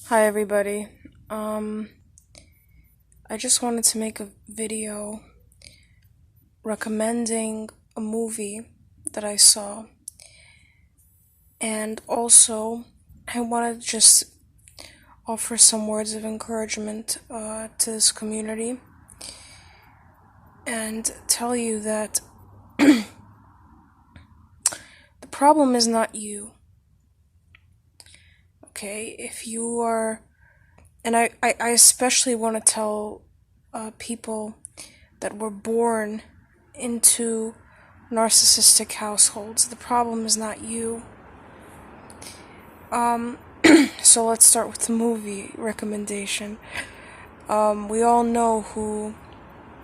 Hi everybody. I just wanted to make a video recommending a movie that I saw, and also I wanted to just offer some words of encouragement to this community and tell you that the problem is not you. Okay, if you are, and I especially want to tell people that were born into narcissistic households. The problem is not you. So let's start with the movie recommendation. We all know who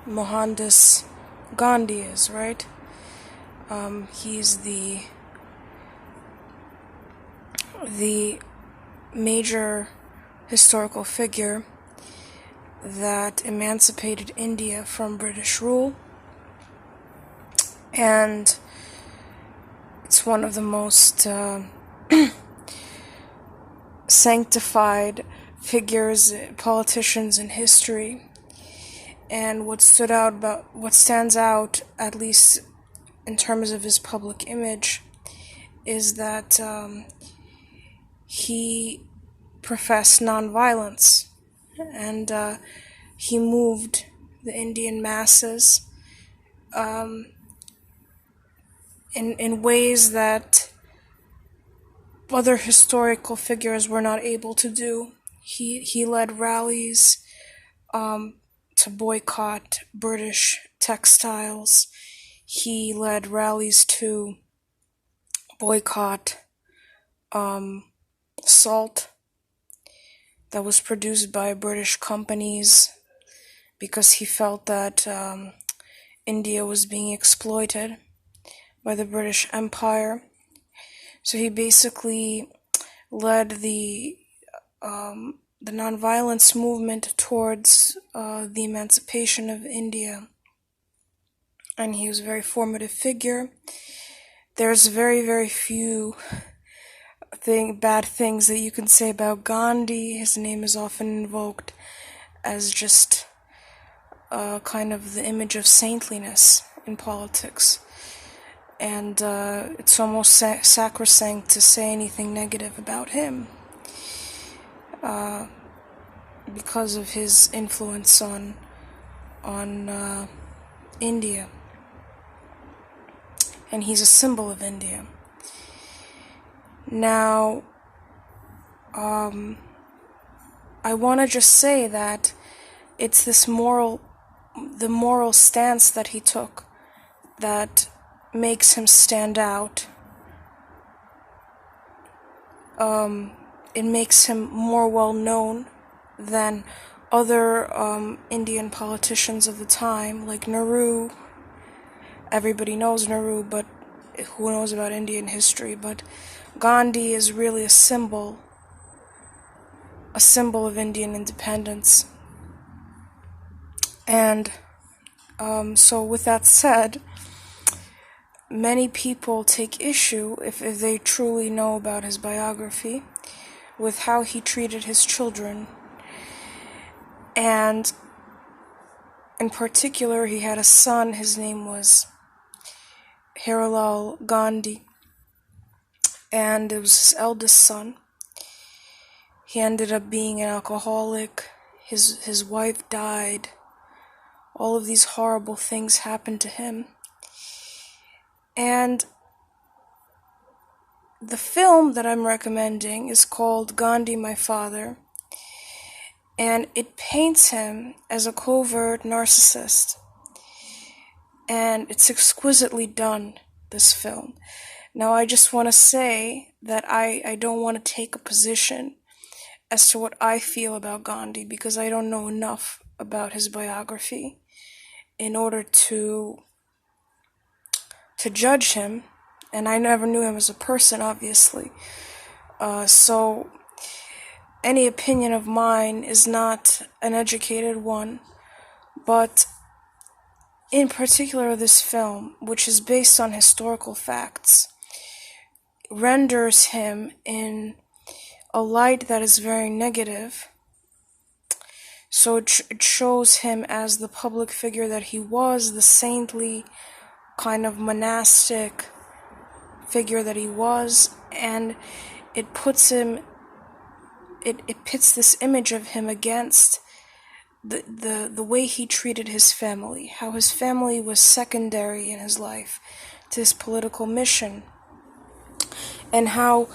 Mohandas Gandhi is, right? He's the major historical figure that emancipated India from British rule, and it's one of the most sanctified figures, politicians in history. And what stands out, at least in terms of his public image, is that he professed nonviolence, and he moved the Indian masses in ways that other historical figures were not able to do. He led rallies to boycott British textiles. He led rallies to boycott salt that was produced by British companies because he felt that India was being exploited by the British Empire. So he basically led the nonviolence movement towards the emancipation of India, and he was a very formative figure. There's very, very few bad things that you can say about Gandhi. His name is often invoked as just kind of the image of saintliness in politics. And it's almost sacrosanct to say anything negative about him because of his influence on India. And he's a symbol of India. Now, I want to just say that it's the moral stance that he took that makes him stand out. It makes him more well known than other Indian politicians of the time, like Nehru. Everybody knows Nehru, but who knows about Indian history? But Gandhi is really a symbol of Indian independence. And so with that said, many people take issue, if they truly know about his biography, with how he treated his children. And in particular, he had a son. His name was Harilal Gandhi, and it was his eldest son. He ended up being an alcoholic. His wife died. All of these horrible things happened to him. And the film that I'm recommending is called Gandhi, My Father, and it paints him as a covert narcissist. And it's exquisitely done, this film. Now, I just want to say that I don't want to take a position as to what I feel about Gandhi, because I don't know enough about his biography in order to judge him, and I never knew him as a person, obviously. So any opinion of mine is not an educated one, but in particular this film, which is based on historical facts, renders him in a light that is very negative. So it shows him as the public figure that he was, the saintly kind of monastic figure that he was, and it puts him, it pits this image of him against the way he treated his family, how his family was secondary in his life to his political mission, and how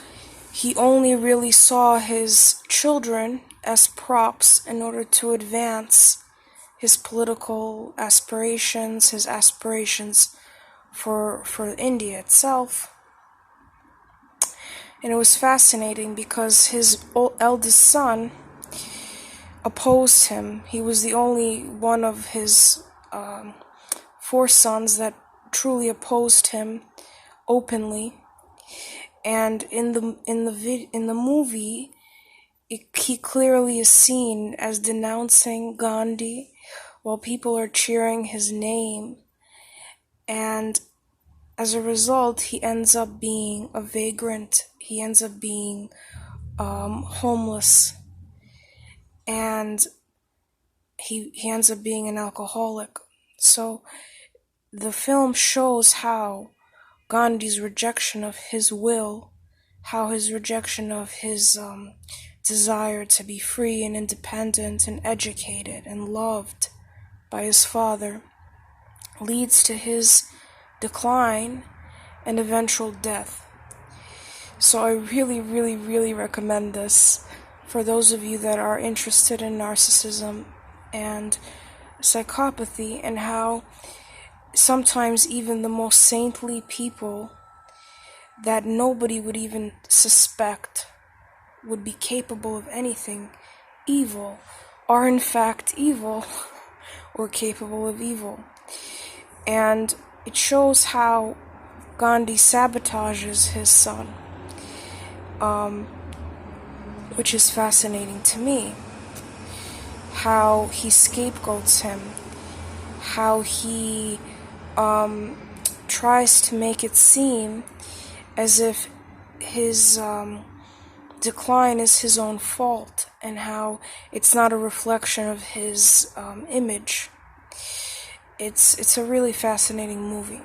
he only really saw his children as props in order to advance his political aspirations, his aspirations for India itself. And it was fascinating because his eldest son opposed him. He was the only one of his 4 sons that truly opposed him openly. And in the movie, he clearly is seen as denouncing Gandhi while people are cheering his name. And as a result, he ends up being a vagrant. He ends up being homeless. And he ends up being an alcoholic. So the film shows how Gandhi's rejection of his will, how his rejection of his desire to be free and independent and educated and loved by his father, leads to his decline and eventual death. So I really, really, really recommend this for those of you that are interested in narcissism and psychopathy, and how sometimes even the most saintly people that nobody would even suspect would be capable of anything evil are in fact evil or capable of evil. And it shows how Gandhi sabotages his son, which is fascinating to me. How he scapegoats him, how he tries to make it seem as if his decline is his own fault, and how it's not a reflection of his image. It's a really fascinating movie.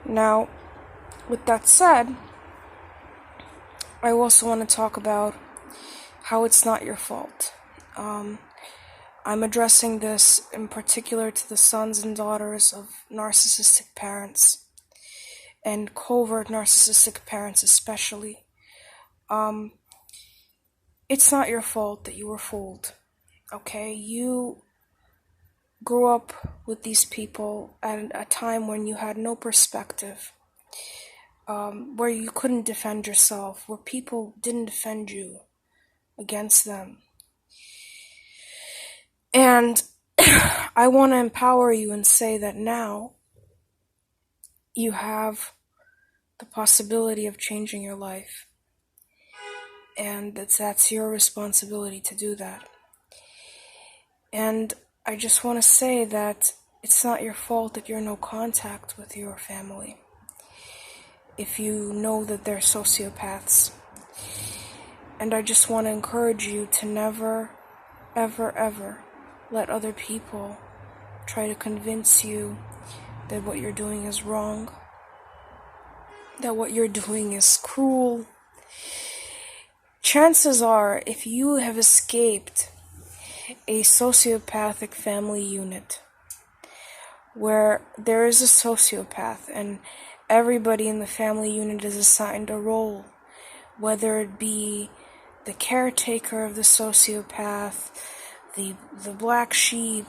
Now, with that said, I also want to talk about how it's not your fault. I'm addressing this in particular to the sons and daughters of narcissistic parents, and covert narcissistic parents especially. It's not your fault that you were fooled, okay? You grew up with these people at a time when you had no perspective, where you couldn't defend yourself, where people didn't defend you against them. And I want to empower you and say that now you have the possibility of changing your life, and that's your responsibility to do that. And I just want to say that it's not your fault that you're in no contact with your family if you know that they're sociopaths. And I just want to encourage you to never, ever, ever let other people try to convince you that what you're doing is wrong, that what you're doing is cruel. Chances are, if you have escaped a sociopathic family unit where there is a sociopath and everybody in the family unit is assigned a role, whether it be the caretaker of the sociopath, the black sheep,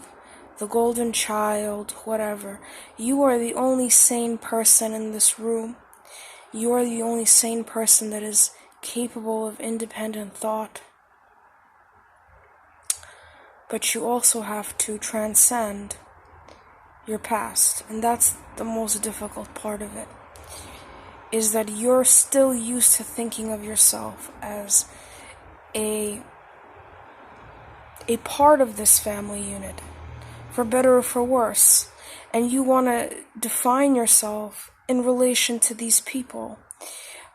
the golden child, whatever. You are the only sane person in this room. You are the only sane person that is capable of independent thought. But you also have to transcend your past, and that's the most difficult part of it, is that you're still used to thinking of yourself as a part of this family unit, for better or for worse, and you want to define yourself in relation to these people.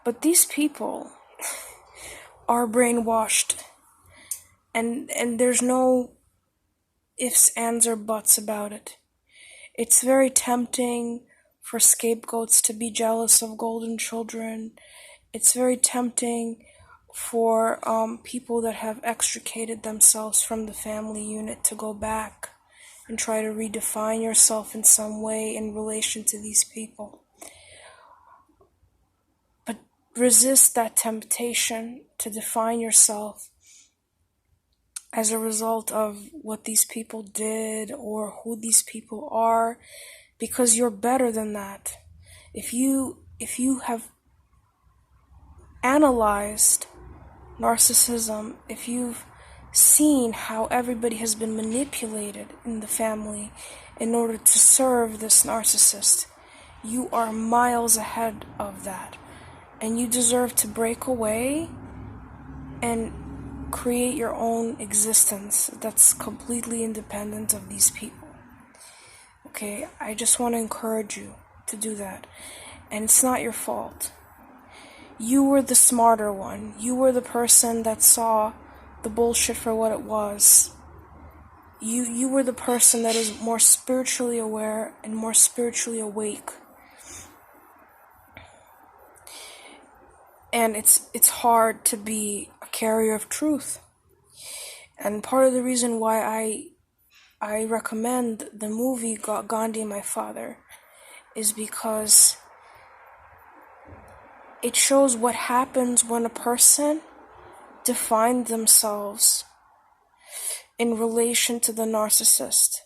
But these people are brainwashed, and there's no ifs, ands, or buts about it. It's very tempting for scapegoats to be jealous of golden children. It's very tempting for people that have extricated themselves from the family unit to go back and try to redefine yourself in some way in relation to these people. But resist that temptation to define yourself as a result of what these people did or who these people are, because you're better than that. If you have analyzed narcissism, if you've seen how everybody has been manipulated in the family in order to serve this narcissist, you are miles ahead of that. And you deserve to break away and create your own existence that's completely independent of these people. Okay, I just want to encourage you to do that. And it's not your fault. You were the smarter one. You were the person that saw the bullshit for what it was. You were the person that is more spiritually aware and more spiritually awake. And it's hard to be a carrier of truth. And part of the reason why I recommend the movie Gandhi, My Father, is because it shows what happens when a person defines themselves in relation to the narcissist,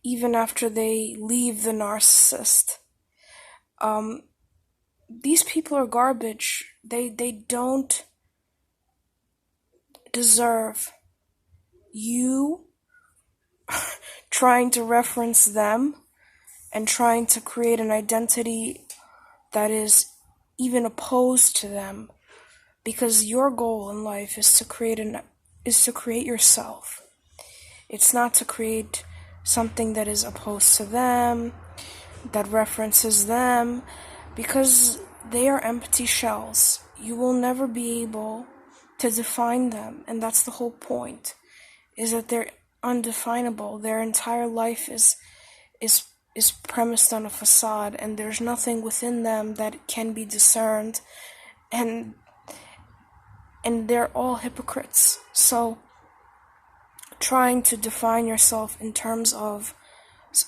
even after they leave the narcissist. These people are garbage. They don't deserve you trying to reference them and trying to create an identity that is even opposed to them, because your goal in life is to create yourself. It's not to create something that is opposed to them, that references them, because they are empty shells. You will never be able to define them, and that's the whole point, is that they're undefinable. Their entire life is premised on a facade, and there's nothing within them that can be discerned, and they're all hypocrites. So trying to define yourself in terms of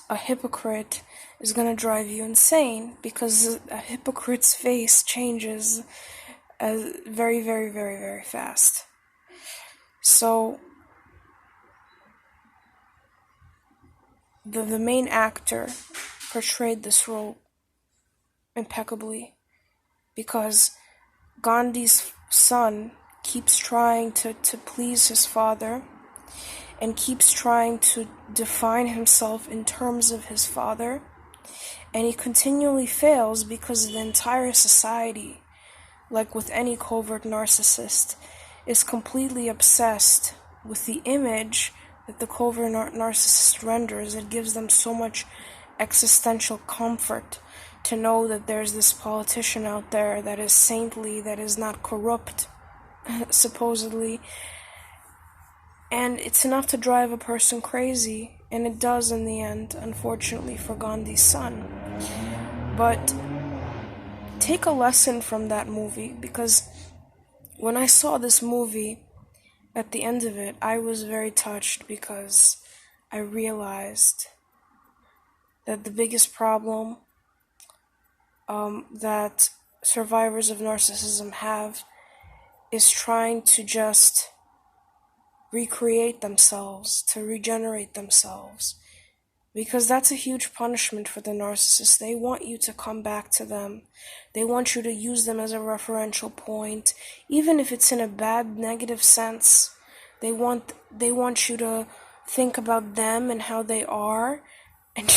a hypocrite is going to drive you insane, because a hypocrite's face changes very, very, very, very fast. So the main actor portrayed this role impeccably, because Gandhi's son keeps trying to please his father and keeps trying to define himself in terms of his father, and he continually fails because the entire society, like with any covert narcissist, is completely obsessed with the image that the covert narcissist renders. It gives them so much existential comfort to know that there's this politician out there that is saintly, that is not corrupt, supposedly. And it's enough to drive a person crazy, and it does in the end, unfortunately, for Gandhi's son. But take a lesson from that movie, because when I saw this movie, at the end of it, I was very touched, because I realized that the biggest problem that survivors of narcissism have is trying to just recreate themselves, to regenerate themselves, because that's a huge punishment for the narcissist. They want you to come back to them. They want you to use them as a referential point, even if it's in a bad, negative sense. They want you to think about them and how they are,